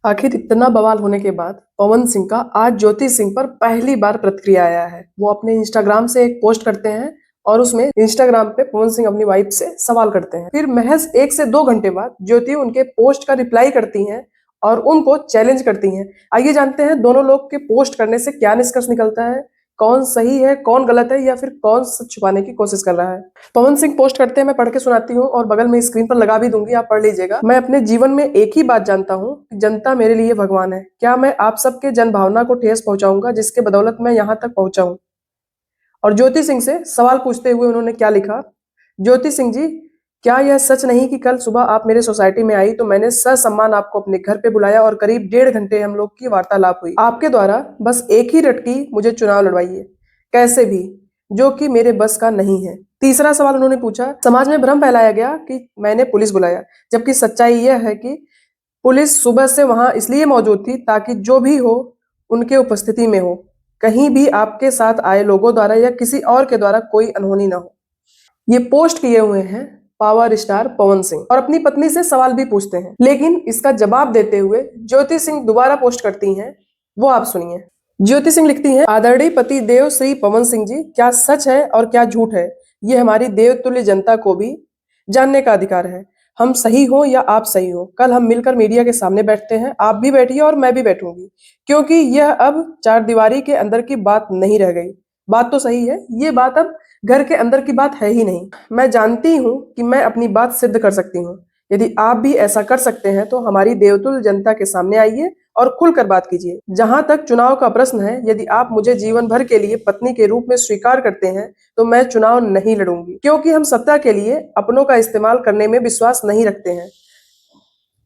आखिर इतना बवाल होने के बाद पवन सिंह का आज ज्योति सिंह पर पहली बार प्रतिक्रिया आया है। वो अपने इंस्टाग्राम से एक पोस्ट करते हैं और उसमें इंस्टाग्राम पे पवन सिंह अपनी वाइफ से सवाल करते हैं। फिर महज 1 से 2 घंटे बाद ज्योति उनके पोस्ट का रिप्लाई करती हैं और उनको चैलेंज करती हैं। आइए जानते हैं दोनों लोग के पोस्ट करने से क्या निष्कर्ष निकलता है, कौन सही है कौन गलत है या फिर कौन सच छुपाने की कोशिश कर रहा है। पवन सिंह पोस्ट करते हैं, मैं पढ़ के सुनाती हूँ और बगल में स्क्रीन पर लगा भी दूंगी, आप पढ़ लीजिएगा। मैं अपने जीवन में एक ही बात जानता हूँ कि जनता मेरे लिए भगवान है। क्या मैं आप सबके जन भावना को ठेस पहुंचाऊंगा जिसके बदौलत मैं यहाँ तक पहुंचा हूँ। और ज्योति सिंह से सवाल पूछते हुए उन्होंने क्या लिखा। ज्योति सिंह जी, क्या यह सच नहीं कि कल सुबह आप मेरे सोसाइटी में आई तो मैंने ससम्मान आपको अपने घर पे बुलाया और करीब 1.5 घंटे हम लोग की वार्तालाप हुई। आपके द्वारा बस एक ही रटकी मुझे चुनाव लड़वाइए, कैसे भी, जो कि मेरे बस का नहीं है। तीसरा सवाल उन्होंने पूछा, समाज में भ्रम फैलाया गया कि मैंने पुलिस बुलाया, जबकि सच्चाई यह है कि पुलिस सुबह से वहां इसलिए मौजूद थी ताकि जो भी हो उनके उपस्थिति में हो, कहीं भी आपके साथ आए लोगों द्वारा या किसी और के द्वारा कोई अनहोनी ना हो। ये पोस्ट किए हुए हैं पावर स्टार पवन सिंह और अपनी पत्नी से सवाल भी पूछते हैं, लेकिन इसका जवाब देते हुए ज्योति सिंह दोबारा पोस्ट करती हैं, वो आप सुनिए। ज्योति सिंह लिखती हैं, आदरणीय पति देव श्री पवन सिंह जी, क्या सच है और क्या झूठ है ये हमारी देवतुल्य जनता को भी जानने का अधिकार है। हम सही हो या आप सही हो, कल हम मिलकर मीडिया के सामने बैठते हैं, आप भी बैठिए और मैं भी बैठूंगी, क्योंकि यह अब चार दीवारी के अंदर की बात नहीं रह गई। बात तो सही है, ये बात अब घर के अंदर की बात है ही नहीं। मैं जानती हूँ कि मैं अपनी बात सिद्ध कर सकती हूँ। यदि आप भी ऐसा कर सकते हैं तो हमारी देवतुल्य जनता के सामने आइए और खुलकर बात कीजिए। जहां तक चुनाव का प्रश्न है, यदि आप मुझे जीवन भर के लिए पत्नी के रूप में स्वीकार करते हैं तो मैं चुनाव नहीं लड़ूंगी, क्योंकि हम सत्ता के लिए अपनों का इस्तेमाल करने में विश्वास नहीं रखते हैं।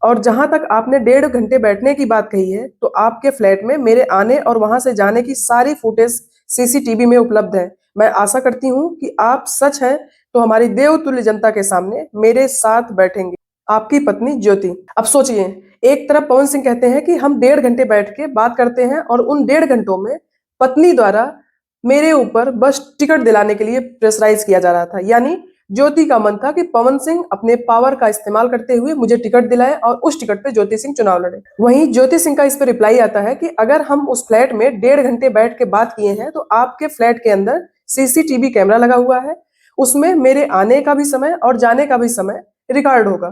और जहां तक आपने 1.5 घंटे बैठने की बात कही है, तो आपके फ्लैट में मेरे आने और वहां से जाने की सारी फुटेज सीसीटीवी में उपलब्ध है। मैं आशा करती हूँ कि आप सच हैं तो हमारी देवतुल्य जनता के सामने मेरे साथ बैठेंगे। आपकी पत्नी ज्योति। अब सोचिए, एक तरफ पवन सिंह कहते हैं कि हम 1.5 घंटे बैठ के बात करते हैं और उन 1.5 घंटों में पत्नी द्वारा मेरे ऊपर बस टिकट दिलाने के लिए प्रेशराइज किया जा रहा था। यानी ज्योति का मन था कि पवन सिंह अपने पावर का इस्तेमाल करते हुए मुझे टिकट दिलाए और उस टिकट पे ज्योति सिंह चुनाव लड़े। वहीं ज्योति सिंह का इस पर रिप्लाई आता है कि अगर हम उस फ्लैट में 1.5 घंटे बैठ के बात किए हैं तो आपके फ्लैट के अंदर सीसीटीवी कैमरा लगा हुआ है, उसमें मेरे आने का भी समय और जाने का भी समय रिकॉर्ड होगा।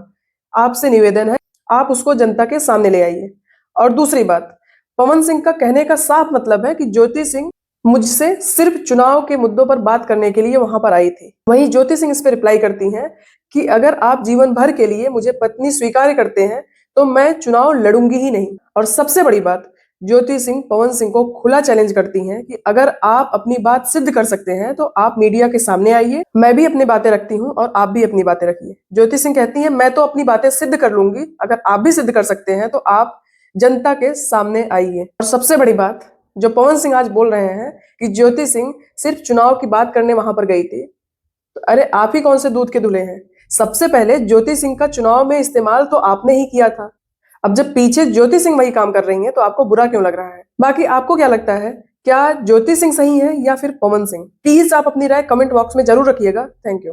आपसे निवेदन है, आप उसको जनता के सामने ले आइए। और दूसरी बात, पवन सिंह का कहने का साफ मतलब है कि ज्योति सिंह मुझसे सिर्फ चुनाव के मुद्दों पर बात करने के लिए वहां पर आई थी। वहीं ज्योति सिंह इस पर रिप्लाई करती हैं कि अगर आप जीवन भर के लिए मुझे पत्नी स्वीकार करते हैं तो मैं चुनाव लड़ूंगी ही नहीं। और सबसे बड़ी बात, ज्योति सिंह पवन सिंह को खुला चैलेंज करती हैं कि अगर आप अपनी बात सिद्ध कर सकते हैं तो आप मीडिया के सामने आइए, मैं भी अपनी बातें रखती हूँ और आप भी अपनी बातें रखिए। ज्योति सिंह कहती हैं, मैं तो अपनी बातें सिद्ध कर लूंगी, अगर आप भी सिद्ध कर सकते हैं तो आप जनता के सामने आइए। और सबसे बड़ी बात जो पवन सिंह आज बोल रहे हैं कि ज्योति सिंह सिर्फ चुनाव की बात करने वहां पर गई थी, तो अरे आप ही कौन से दूध के धुले हैं। सबसे पहले ज्योति सिंह का चुनाव में इस्तेमाल तो आपने ही किया था। अब जब पीछे ज्योति सिंह वही काम कर रही हैं तो आपको बुरा क्यों लग रहा है। बाकी आपको क्या लगता है, क्या ज्योति सिंह सही है या फिर पवन सिंह? प्लीज आप अपनी राय कमेंट बॉक्स में जरूर रखिएगा। Thank you.